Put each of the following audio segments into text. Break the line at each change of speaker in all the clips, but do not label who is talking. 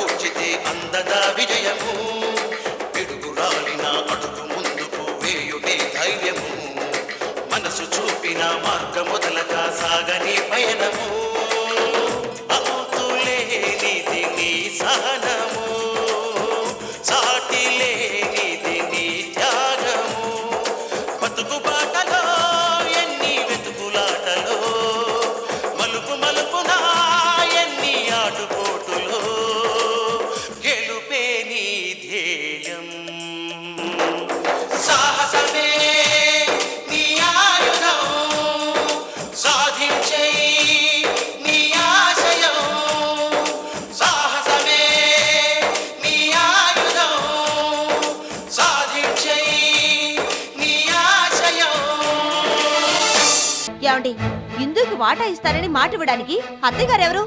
ఊచితే అందదా విజయము, పిడుగురాలిన అడుగు ముందుకు వేయుటే ధైర్యము, మనసు చూపిన మార్గం మొదలక సాగని పయనము, అంతులేనిది నీ సహనము, సాటి లేనిది నీ త్యాగము, బతుకు బాటలో ఎన్ని వెతుకులాటలో, మలుపు మలుపునా ఎన్ని ఆటుపోటులో, గెలుపే నీ ధ్యేయం, సాహసమే నీ ఆయుధం, సాధించే నీ ఆశయం, సాహసమే నీ ఆయుధం, సాధించే నీ ఆశయం.
ఏమండి, ఇందుకు వాటా ఇస్తారని మాట ఇవ్వడానికి అత్తయ్య గారు ఎవరు?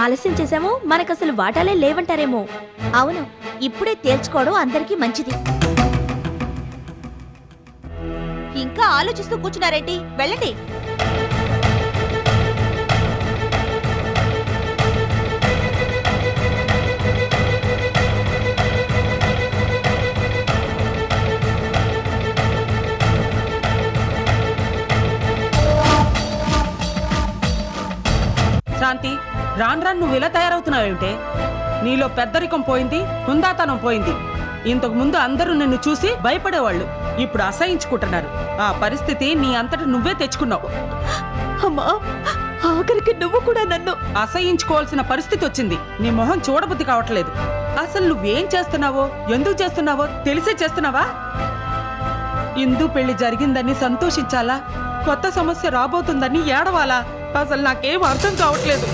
ఆలస్యం చేశామో మనకసలు వాటాలే లేవంటారేమో.
అవును, ఇప్పుడే తేల్చుకోవడం అందరికీ మంచిది. ఇంకా ఆలోచిస్తూ కూర్చున్నారేంటి? వెళ్ళండి.
శాంతి, రాను రాను నువ్వు ఇలా తయారవుతున్నావేమిటే? నీలో పెద్దరికం పోయింది, హుందాతనం పోయింది. ఇంతకు ముందు అందరూ నిన్ను చూసి భయపడేవాళ్ళు, ఇప్పుడు అసహించుకుంటున్నారు. ఆ పరిస్థితి నీ అంతట నువ్వే తెచ్చుకున్నావు.
అమ్మా, ఆఖరికి నువ్వు కూడా నన్ను
అసహించుకోవాల్సిన పరిస్థితి వచ్చింది. నీ మొహం చూడబుద్ధి కావట్లేదు. అసలు నువ్వేం చేస్తున్నావో, ఎందుకు చేస్తున్నావో తెలిసే చేస్తున్నావా? ఇందు పెళ్లి జరిగిందని సంతోషించాలా, కొత్త సమస్య రాబోతుందని ఏడవాలా? అసలు నాకేం అర్థం కావట్లేదు.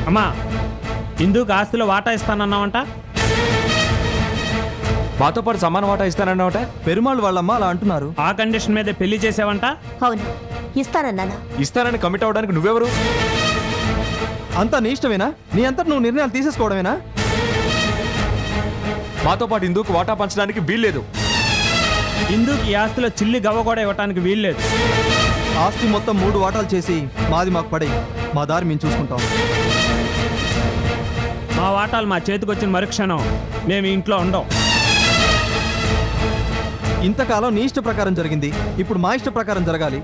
అమ్మా, ఇందుకు ఆస్తిలో వాటా ఇస్తానన్నావంట?
మాతో పాటు సమాన వాటా ఇస్తానన్నావట?
పెరుమాళ్ వాళ్ళమ్మ అలా అంటున్నారు.
ఆ కండిషన్ మీదే పెళ్లి చేసావంట?
అవును, ఇస్తానన్నానా?
ఇస్తానని కమిట్ అవడానికి నువ్వెవరు?
అంతా నీ ఇష్టమేనా? నీ అంతట నువ్వు నిర్ణయాలు తీసేసుకోవడమేనా?
మాతో పాటు ఇందుకు వాటా పంచడానికి వీల్లేదు.
ఇందుకు ఈ ఆస్తిలో చిల్లి గవ్వ కూడా ఇవ్వటానికి వీల్లేదు.
ఆస్తి మొత్తం 3 వాటాలు చేసి మాది మాకు పడే, మా దారి మేము చూసుకుంటాం.
మా వాటాలు మా చేతికి వచ్చిన మరుక్షణం మేము ఇంట్లో ఉండం.
ఇంతకాలం నీ ఇష్ట ప్రకారం జరిగింది, ఇప్పుడు మా ఇష్ట ప్రకారం జరగాలి.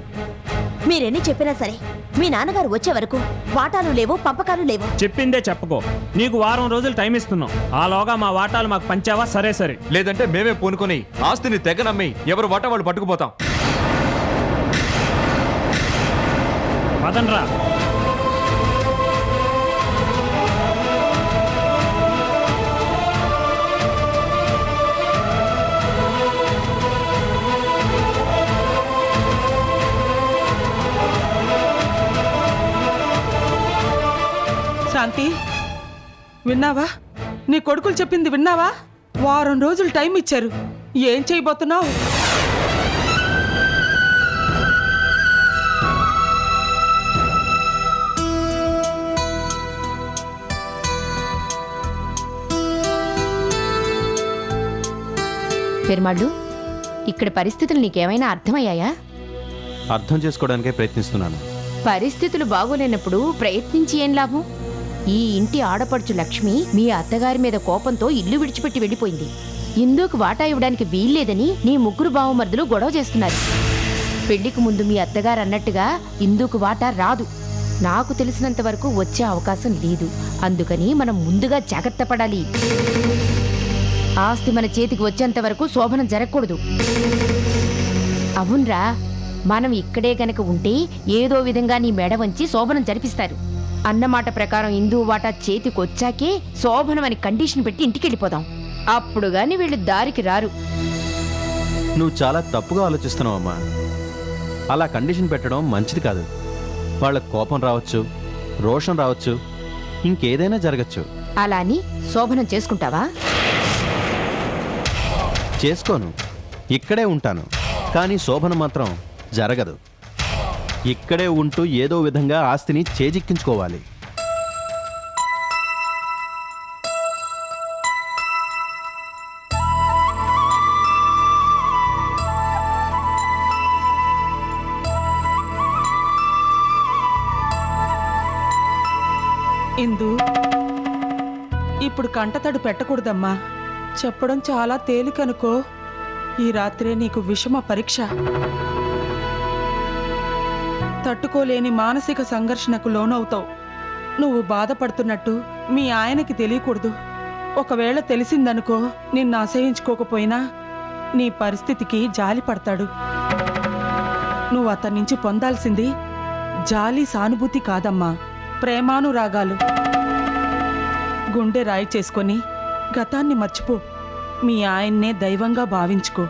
మీరెన్ని చెప్పినా సరే మీ నాన్నగారు వచ్చే వరకు వాటాలు లేవు, పంపకాలు లేవు.
చెప్పిందే చెప్పుకో. నీకు వారం రోజులు టైం ఇస్తున్నాం. ఆలోగా మా వాటాలు మాకు పంచావా? సరే సరే,
లేదంటే మేమే పూనుకొని ఆస్తిని తెగ నమ్మి ఎవరు వాటా వాళ్ళు పట్టుకుపోతాం.
పదండ్రా.
శాంతి, విన్నావా? నీ కొడుకులు చెప్పింది విన్నావా? వారం రోజులు టైం ఇచ్చారు. ఏం చేయబోతున్నావు?
పెరుమాళ్ళు, ఇక్కడ పరిస్థితులు నీకేమైనా అర్థమయ్యాయా?
అర్థం చేసుకోవడానికే ప్రయత్నిస్తున్నాను.
పరిస్థితులు బాగోలేనప్పుడు ప్రయత్నించి ఏం లాభం? ఈ ఇంటి ఆడపడుచు లక్ష్మి మీ అత్తగారి మీద కోపంతో ఇల్లు విడిచిపెట్టి వెళ్ళిపోయింది. ఇందుకు వాటా ఇవ్వడానికి వీల్లేదని నీ ముగ్గురు బావమరుదులు గొడవ చేస్తున్నారు. పెళ్లికి ముందు మీ అత్తగారు అన్నట్టుగా ఇందుకు వాటా రాదు. నాకు తెలిసినంత వరకు వచ్చే అవకాశం లేదు. అందుకని మనం ముందుగా జాగ్రత్త పడాలి. ఆస్తి మన చేతికి వచ్చేంత వరకు శోభనం జరగకూడదు. అవునరా, మనం ఇక్కడే గనక ఉంటే ఏదో విధంగా నీ మెడ వంచి శోభనం జరిపిస్తారు. అన్నమాట ప్రకారం ఇందు వాటా చేతికొచ్చాకే శోభనం అని కండిషన్ పెట్టి ఇంటికెళ్ళిపోదాం. అప్పుడు గాని వీళ్ళు దారికి రారు.
నువ్వు చాలా తప్పుగా ఆలోచిస్తున్నావమ్మా. అలా కండిషన్ పెట్టడం మంచిది కాదు. వాళ్ళకు కోపం రావచ్చు, రోషం రావచ్చు, ఇంకేదైనా జరగచ్చు.
అలా అని శోభనం చేసుకుంటావా?
చేసుకోను, ఇక్కడే ఉంటాను. కానీ శోభనం మాత్రం జరగదు. ఇక్కడే ఉంటూ ఏదో విధంగా ఆస్తిని చేజిక్కించుకోవాలి.
ఇందు ఇప్పుడు కంటతడి పెట్టకూడదమ్మా. చెప్పడం చాలా తేలికనుకో. ఈ రాత్రే నీకు విషమ పరీక్ష. తట్టుకోలేని మానసిక సంఘర్షణకు లోనవుతావు. నువ్వు బాధపడుతున్నట్టు మీ ఆయనకి తెలియకూడదు. ఒకవేళ తెలిసిందనుకో, నిన్ను అసహించుకోకపోయినా నీ పరిస్థితికి జాలి పడతాడు. నువ్వు అతని నుంచి పొందాల్సింది జాలి సానుభూతి కాదమ్మా, ప్రేమానురాగాలు. గుండె రాయి చేసుకొని గతాన్ని మర్చిపో. మీ ఆయన్నే దైవంగా భావించుకో.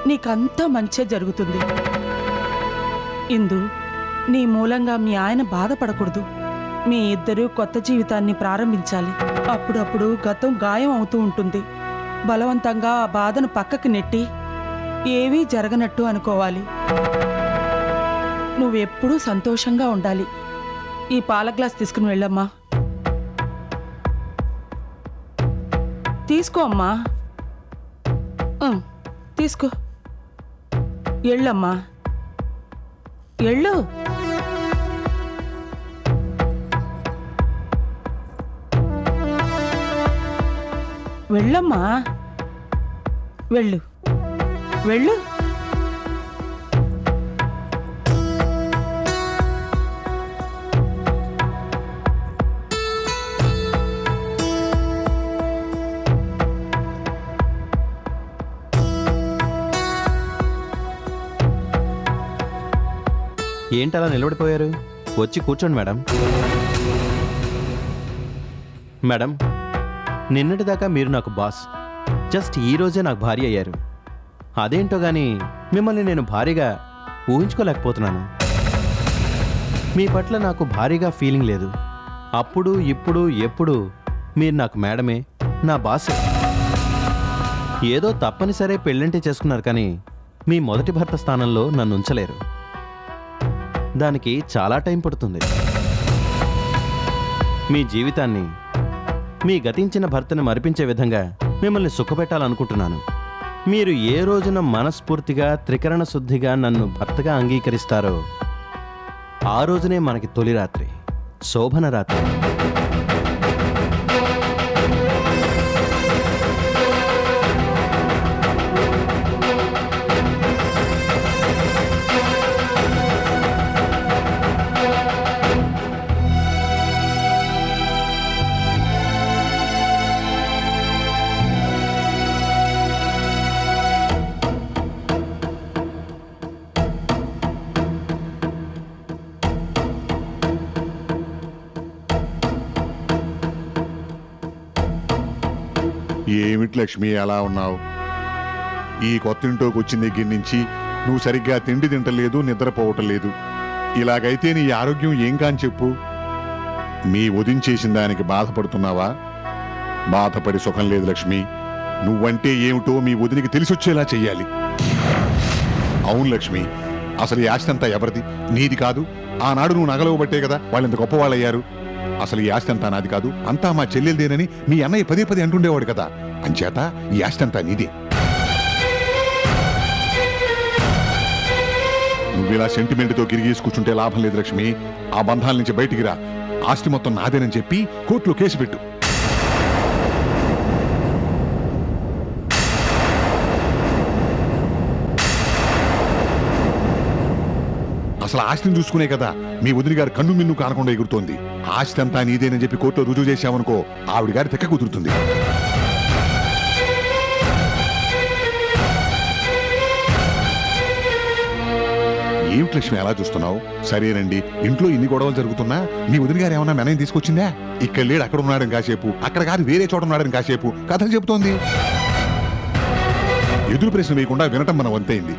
నీకంతా మంచే జరుగుతుంది. ఇందు, నీ మూలంగా మీ ఆయన బాధపడకూడదు. మీ ఇద్దరూ కొత్త జీవితాన్ని ప్రారంభించాలి. అప్పుడప్పుడు గతం గాయం అవుతూ ఉంటుంది. బలవంతంగా ఆ బాధను పక్కకి నెట్టి ఏవీ జరగనట్టు అనుకోవాలి. నువ్వెప్పుడూ సంతోషంగా ఉండాలి. ఈ పాల గ్లాస్ తీసుకుని వెళ్ళమ్మా. తీసుకో అమ్మా. తీసుకో. ఎళ్ళమ్మా, ఎళ్ళు. వెళ్ళమ్మా, వెళ్ళు వెళ్ళు.
ఏంటలా నిలబడిపోయారు? వచ్చి కూర్చోండి మేడం. మేడం, నిన్నటిదాకా మీరు నాకు బాస్, జస్ట్ ఈ రోజే నాకు భార్య అయ్యారు. అదేంటో గాని మిమ్మల్ని నేను భారీగా ఊహించుకోలేకపోతున్నాను. మీ పట్ల నాకు భారీగా ఫీలింగ్ లేదు. అప్పుడు ఇప్పుడు ఎప్పుడు మీరు నాకు మేడమే, నా బాసే. ఏదో తప్పనిసరే పెళ్ళంటే చేసుకున్నారు, కానీ మీ మొదటి భర్త స్థానంలో నన్ను ఉంచలేరు. దానికి చాలా టైం పడుతుంది. మీ జీవితాన్ని, మీ గతించిన భర్తను మరిపించే విధంగా మిమ్మల్ని సుఖపెట్టాలనుకుంటున్నాను. మీరు ఏ రోజున మనస్ఫూర్తిగా త్రికరణ శుద్ధిగా నన్ను భర్తగా అంగీకరిస్తారో ఆ రోజునే మనకి తొలి రాత్రి, శోభన రాత్రి.
ఏమిటి లక్ష్మి అలా ఉన్నావు? ఈ కొత్తింటోకి వచ్చిన దగ్గర నుంచి నువ్వు సరిగ్గా తిండి తింటలేదు, నిద్రపోవటం లేదు. ఇలాగైతే నీ ఆరోగ్యం ఏం కాని చెప్పు. మీ వదించేసిన దానికి బాధపడుతున్నావా? బాధపడి సుఖం లేదు లక్ష్మి. నువ్వంటే ఏమిటో మీ వదినికి తెలిసొచ్చేలా చెయ్యాలి. అవును లక్ష్మి, అసలు ఈ ఆస్తి అంతా ఎవరిది? నీది కాదు. ఆనాడు నువ్వు నగలవబట్టే కదా వాళ్ళంత గొప్పవాళ్ళయ్యారు. అసలు ఈ ఆస్తి అంతా నాది కాదు, అంతా మా చెల్లెలదేనని మీ అన్నయ్య పదే పదే అంటుండేవాడు కదా. అంచేత ఈ ఆస్తి అంతా నీదే. నువ్విలా సెంటిమెంట్తో గిరిగేసి కూర్చుంటే లాభం లేదు లక్ష్మి. ఆ బంధాల నుంచి బయటికి రా. ఆస్తి మొత్తం నాదేనని చెప్పి కోర్టులో కేసు పెట్టు. అసలు ఆస్తిని చూసుకునే కదా మీ వదిలి గారు కన్ను మిన్ను కానకుండా ఎగురుతోంది. ఆస్తి అంతా నీదేనని చెప్పి కోర్టులో రుజువు చేశామనుకో, ఆవిడ గారి తెక్క కుదురుతుంది. ఏమిటి లక్ష్మి అలా చూస్తున్నావు? సరేనండి, ఇంట్లో ఇన్ని గొడవలు జరుగుతున్నా మీ వదిలి గారు ఏమన్నా మెనయం తీసుకొచ్చిందా? ఇక్కడ లేడు అక్కడ ఉన్నాడని కాసేపు, అక్కడ కాదు వేరే చోట ఉన్నాడని కాసేపు కథలు చెబుతోంది. ఎదురు ప్రశ్న వేయకుండా వినటం మన వంతైంది.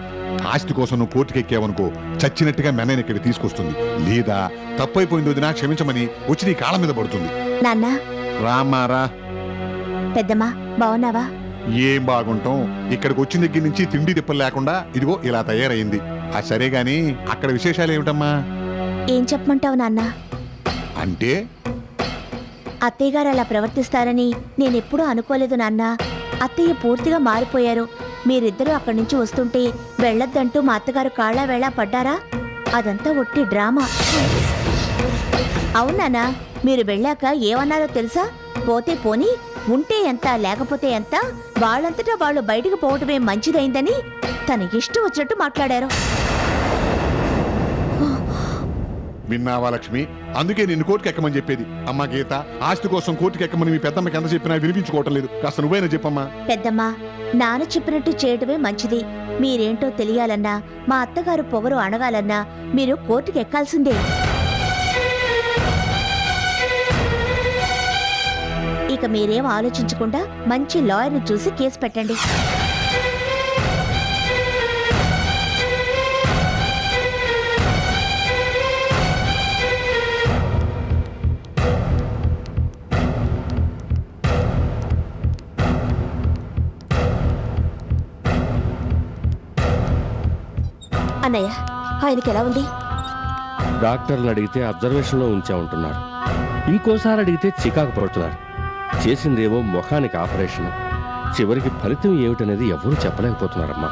ఆస్తి కోసం నువ్వు కోర్టుకి ఎక్కావనుకో, చచ్చినట్టుగా మెనని ఇక్కడ తీసుకొస్తుంది. లేదా తప్పైపోయింది వదినా క్షమించమని వచ్చి నీ కాళ్ళ మీద పడుతుంది.
నాన్న,
రామారా.
పెద్దమ్మా, బావున్నావా?
ఏం బాగుంటాం, ఇక్కడికి వచ్చిన దగ్గర నుంచి తిండి తిప్పలు లేకుండా ఇదిగో ఇలా తయారైంది. ఆ సరే గాని అక్కడ విశేషాలు ఏమిటమ్మా?
ఏం చెప్పమంటావు నాన్న?
అంటే
అత్తయ్య గారు అలా ప్రవర్తిస్తారని నేనెప్పుడూ అనుకోలేదు నాన్న. అత్తయ్య పూర్తిగా మారిపోయారు. మీరిద్దరూ అక్కడి నుంచి వస్తుంటే వెళ్ళొద్దంటూ మా అత్తగారు కాళ్ళ వేళ పడ్డారా? అదంతా ఒట్టి డ్రామా. అవునానా, మీరు వెళ్ళాక ఏమన్నారో తెలుసా? పోతే పోని, ఉంటే ఎంత లేకపోతే ఎంత, వాళ్ళంతటా వాళ్ళు బయటికి పోవటమే మంచిదైందని తన ఇష్టం వచ్చినట్టు మాట్లాడారు.
విన్నావా లక్ష్మి? అందుకే నిన్ను కోర్టుకి ఎక్కమని చెప్పేది. అమ్మా గీత, ఆస్తి కోసం కోర్టుకి ఎక్కమని మీ పెద్దమ్మకి ఎంత చెప్పినా వినిపించుకోవటం లేదు. కాస్త నువ్వైనా చెప్పమ్మా.
పెద్దమ్మా, నాన్న చెప్పినట్టు చేయటమే మంచిది. మీరేంటో తెలియాలన్నా, మా అత్తగారు పొగరు అణగాలన్నా మీరు కోర్టుకి ఎక్కాల్సిందే. ఇక మీరేం ఆలోచించకుండా మంచి లాయర్ని చూసి కేసు పెట్టండి. అన్నయ్య, ఆయనకి ఎలా ఉంది?
డాక్టర్ని అడిగితే అబ్జర్వేషన్లో ఉంచామంటున్నారు. ఇంకోసారి అడిగితే చికాకు పడుతున్నారు. చేసిందేమో ముఖానికి ఆపరేషన్. చివరికి ఫలితం ఏమిటనేది ఎవరూ చెప్పలేకపోతున్నారమ్మా.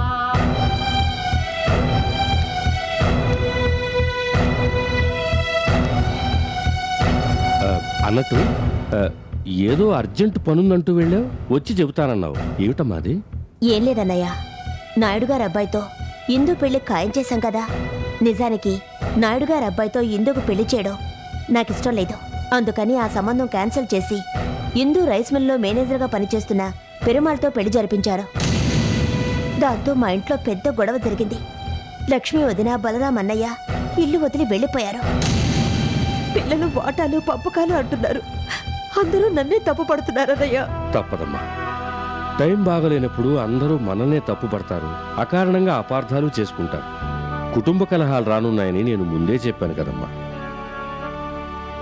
అన్నట్టు ఏదో అర్జెంటు పనుందంటూ వెళ్ళావు, వచ్చి చెబుతానన్నావు. ఏమిటమ్మా అది?
ఏం లేదన్నయ్య, నాయుడు గారి అబ్బాయితో ఇందు పెళ్లి ఖాయం చేశాం కదా. నిజానికి నాయుడు గారి అబ్బాయితో ఇందుకు పెళ్లి చేయడం నాకిష్టం లేదు. అందుకని ఆ సంబంధం క్యాన్సిల్ చేసి ఇందు రైస్ మిల్లో మేనేజర్గా పనిచేస్తున్న పెరుమాళ్తో పెళ్లి జరిపించారు. దాంతో మా ఇంట్లో పెద్ద గొడవ జరిగింది. లక్ష్మి వదిన, బలరాం అన్నయ్య ఇల్లు వదిలి వెళ్ళిపోయారు. పిల్లలు వాటాలు పంపకాలు అంటున్నారు. అందరూ నన్నే తప్పు పడుతున్నారన్నయ్య.
తప్పదమ్మా. టైం బాగలేనప్పుడు అందరూ మనల్నే తప్పు పడతారు, అకారణంగా అపార్థాలు చేసుకుంటారు. కుటుంబ కలహాలు రానున్నాయని నేను ముందే చెప్పాను కదమ్మా.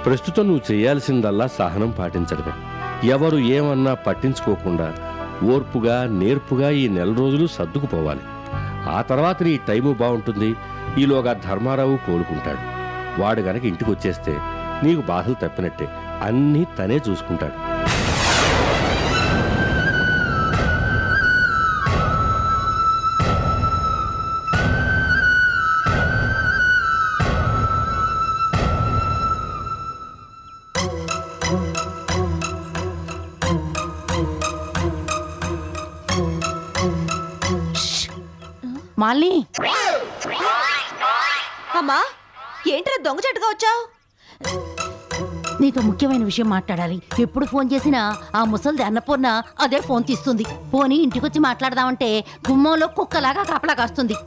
ప్రస్తుతం నువ్వు చేయాల్సిందల్లా సహనం పాటించడమే. ఎవరు ఏమన్నా పట్టించుకోకుండా ఓర్పుగా నేర్పుగా ఈ 4 రోజులు సర్దుకుపోవాలి. ఆ తర్వాత నీ టైము బాగుంటుంది. ఈలోగా ధర్మారావు కోలుకుంటాడు. వాడు గనక ఇంటికి వచ్చేస్తే నీకు బాధలు తప్పినట్టే. అన్నీ తనే చూసుకుంటాడు.
మాలిని,
అమ్మా, ఏంట్రా దొంగచాటుగా వచ్చావు?
నీతో ముఖ్యమైన విషయం మాట్లాడాలి. ఎప్పుడు ఫోన్ చేసినా ఆ ముసలిది అన్నపూర్ణ అదే ఫోన్ తీస్తుంది. పోనీ ఇంటికొచ్చి మాట్లాడదామంటే గుమ్మంలో కుక్కలాగా కాపలా కాస్తుంది.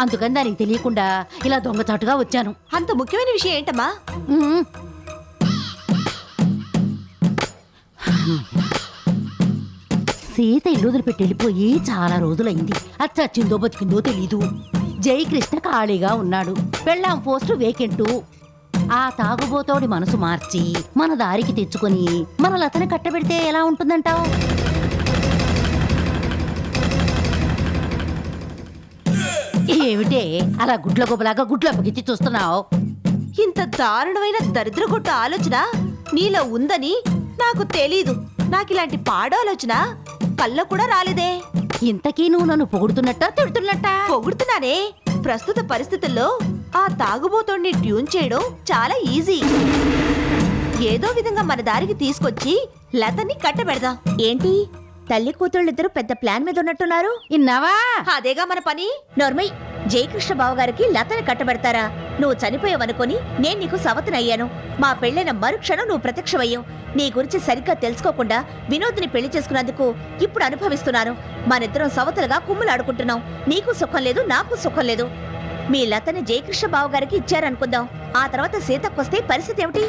అందుకని దానికి తెలియకుండా ఇలా దొంగచాటుగా వచ్చాను.
అంత ముఖ్యమైన విషయం ఏంటమ్మా?
ఉమ్. సీత ఇల్లు వదిలిపెట్టి వెళ్ళిపోయి చాలా రోజులైంది. అది చచ్చిందో బతికిందో తెలీదు. జయకృష్ణ ఖాళీగా ఉన్నాడు. పెళ్ళాం పోస్టు వేకెంటు. ఆ తాగుబోతోడి మనసు మార్చి మన దారికి తెచ్చుకొని మన లతని కట్టబెడితే ఎలా ఉంటుందంటావు? ఏమిటే అలా గుడ్ల గొప్పలాగా గుడ్ల పగిచ్చి చూస్తున్నావు?
ఇంత దారుణమైన దరిద్రగొట్టు ఆలోచన నీలో ఉందని నాకు తెలీదు. నాకిలాంటి పాడాలోచన కళ్ళ కూడా రాలేదే.
ఇంతకీ నువ్వు నన్ను పొగుడుతున్నట్టా తిడుతున్నట్టా?
పొగుడుతున్నానే. ప్రస్తుత పరిస్థితుల్లో ఆ తాగుబోతోడిని ట్యూన్ చేయడం చాలా ఈజీ. ఏదో విధంగా మన దారికి తీసుకొచ్చి లతని కట్టబెడదాం.
ఏంటి, తల్లి కూతుళ్ళిద్దరూ పెద్ద ప్లాన్ మీద ఉన్నట్టున్నారు?
ఇన్నావా?
అదేగా మన పని.
నోర్మై, జయకృష్ణ బావ గారికి లతని కట్టబెడతారా? నువ్వు చనిపోయావనుకొని నేను నీకు సవతనయ్యాను. మా పెళ్ళైన మరుక్షణం నువ్వు ప్రత్యక్షమయ్యావు. నీ గురించి సరిగ్గా తెలుసుకోకుండా వినోద్ని పెళ్లి చేసుకున్నందుకు ఇప్పుడు అనుభవిస్తున్నాను. మనిద్దరం సవతలుగా కుమ్ములాడుకుంటున్నాం. నీకు సుఖం లేదు, నాకు సుఖం లేదు. మీ లతని జయకృష్ణ బావ గారికి ఇచ్చారనుకుందాం. ఆ తర్వాత సీతక్కొస్తే పరిస్థితి ఏమిటి?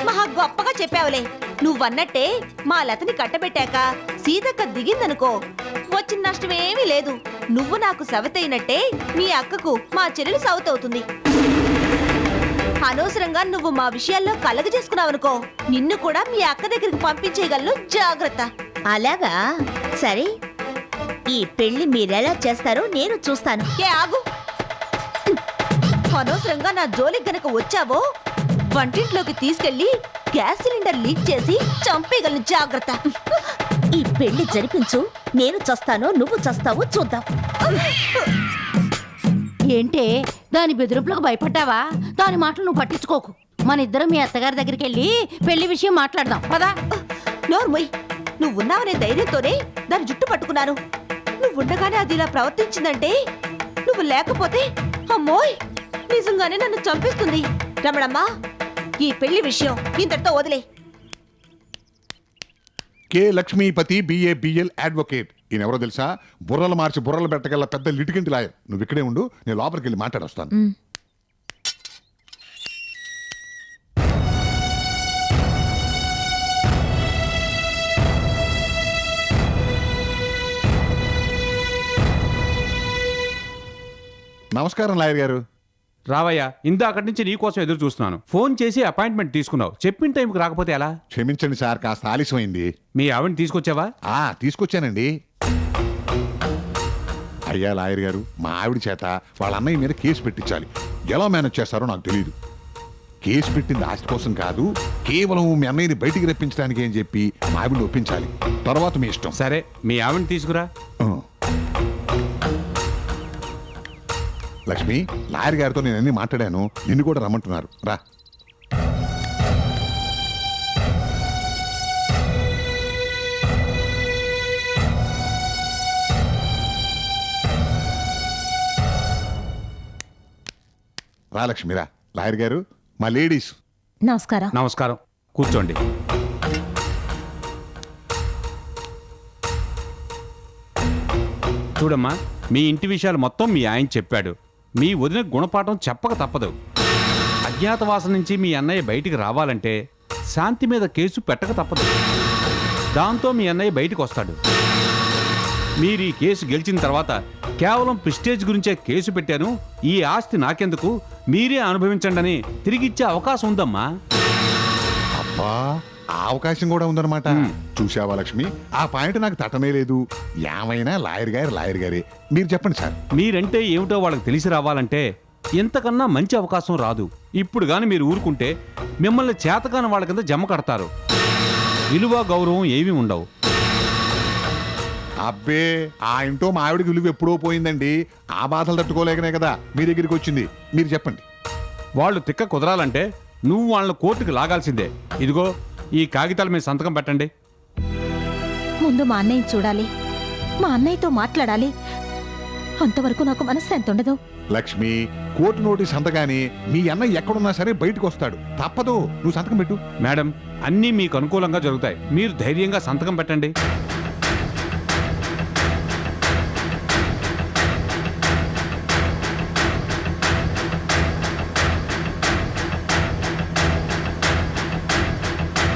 మహా గొప్పగా చెప్పావులే. నువ్వన్నట్టే మా లతని కట్టబెట్టాక సీతక్క దిగిందనుకో, వచ్చిన నష్టమేమీ లేదు. నువ్వు నాకు సవతయినట్టే మీ అక్కకు మా చెల్లెలు సవతవుతుంది. అనవసరంగా నువ్వు మా విషయాల్లో కలగ చేసుకున్నావనుకో, నిన్ను కూడా మీ అక్క దగ్గరికి పంపించేయగలను. జాగ్రత్త.
అలాగా సరే ఈ పెళ్లి మీరెలా చేస్తారో నేను చూస్తాను.
ఏ ఆగు, అనవసరంగా నా జోలికి గనక వచ్చావో వంటింట్లోకి తీసుకెళ్లి గ్యాస్ సిలిండర్ లీక్ చేసి చంపేయగలను, జాగ్రత్త.
ఈ పెళ్లి జరిపించు, నేను చస్తానో నువ్వు చస్తావో చూద్దాం.
ఏంటే దాని బెదిరింపులకు భయపడ్డావా? దాని మాటలు నువ్వు పట్టించుకోకు. మన ఇద్దరం మీ అత్తగారి దగ్గరికి వెళ్ళి పెళ్లి విషయం మాట్లాడదాం పదా.
నోర్మొయ్, నువ్వున్నావనే ధైర్యంతోనే దాని జుట్టు పట్టుకున్నాను. నువ్వుండగానే అది ఇలా ప్రవర్తించిందంటే, నువ్వు లేకపోతే అమ్మోయ్ నిజంగానే నన్ను చంపేస్తుంది. రమణమ్మా, ఈ పెళ్లి విషయం ఇంతటితో వదిలే.
K Lakshmipati BA BL advocate. ఈయన ఎవరో తెలుసా? బుర్రలు మార్చి బుర్రలు పెట్టగల పెద్ద లిటిగెంట్ లాయర్. నువ్వు ఇక్కడే ఉండు, నేను లోపలికి వెళ్ళి మాట్లాడొస్తాను. నమస్కారం లాయర్ గారు.
రావయ్యా, ఇందాకటి నుంచి నీకోసం ఎదురు చూస్తున్నాను. ఫోన్ చేసి అపాయింట్మెంట్ తీసుకున్నావు, చెప్పిన టైంకి రాకపోతే ఎలా?
క్షమించండి సార్, కాస్త ఆలస్యమైంది.
మీ ఆవిడని తీసుకొచ్చావా?
తీసుకొచ్చానండి. అయ్యా లాయర్ గారు, మా ఆవిడ చేత వాళ్ళ అన్నయ్య మీద కేసు పెట్టించాలి. ఎలా మేనేజ్ చేస్తారో నాకు తెలియదు. కేసు పెట్టింది ఆస్తి కోసం కాదు, కేవలం మీ అన్నయ్యని బయటికి రప్పించడానికి అని చెప్పి మా ఆవిడని ఒప్పించాలి. తర్వాత మీ ఇష్టం.
సరే, మీ ఆవిడని తీసుకురా.
లక్ష్మి, లాయర్ గారితో నేను అన్ని మాట్లాడాను, నిన్ను కూడా రమ్మంటున్నారు. రా. రా లక్ష్మి, రా. లాయర్ గారు, మా లేడీస్.
నమస్కారం.
నమస్కారం, కూర్చోండి. చూడమ్మా, మీ ఇంటి విషయాలు మొత్తం మీ ఆయన చెప్పాడు. మీ వదిన గుణపాఠం చెప్పక తప్పదు. అజ్ఞాతవాసం నుంచి మీ అన్నయ్య బయటికి రావాలంటే శాంతి మీద కేసు పెట్టక తప్పదు. దాంతో మీ అన్నయ్య బయటికి వస్తాడు. మీరు ఈ కేసు గెలిచిన తర్వాత కేవలం ప్రిస్టేజ్ గురించే కేసు పెట్టాను, ఈ ఆస్తి నాకెందుకు, మీరే అనుభవించండి అని తిరిగిచ్చే అవకాశం ఉందమ్మా.
అబ్బా, ఆ అవకాశం కూడా ఉందన్నమాట. చూసావా లక్ష్మి, ఆ పాయింట్ నాకు తట్టనే లేదు. ఏమైనా లాయర్ గారే. మీరు చెప్పండి సార్.
మీరంటే ఏమిటో వాళ్ళకి తెలిసి రావాలంటే ఇంతకన్నా మంచి అవకాశం రాదు. ఇప్పుడు గాని మీరు ఊరుకుంటే మిమ్మల్ని చేతకాని వాళ్ళ కింద జమ కడతారు. విలువ గౌరవం ఏమీ ఉండవు.
అబ్బే, ఆ ఇంటో మా ఆవిడకి విలువ ఎప్పుడో పోయిందండి. ఆ బాధలు తట్టుకోలేకనే కదా మీ దగ్గరికి వచ్చింది. మీరు చెప్పండి.
వాళ్ళు తిక్క కుదరాలంటే నువ్వు వాళ్ళని కోర్టుకు లాగాల్సిందే. ఇదిగో ఈ కాగితాల మీద సంతకం పెట్టండి.
ముందు మా అన్నయ్యని చూడాలి, మా అన్నయ్యతో మాట్లాడాలి. అంతవరకు నాకు మనశ్శాంతి ఉండదు.
లక్ష్మి, కోర్టు నోటీస్ అంతగానే మీ అన్నయ్య ఎక్కడున్నా సరే బయటకు వస్తాడు. తప్పదు, నువ్వు సంతకం పెట్టు.
మేడం, అన్నీ మీకు అనుకూలంగా జరుగుతాయి. మీరు ధైర్యంగా సంతకం పెట్టండి.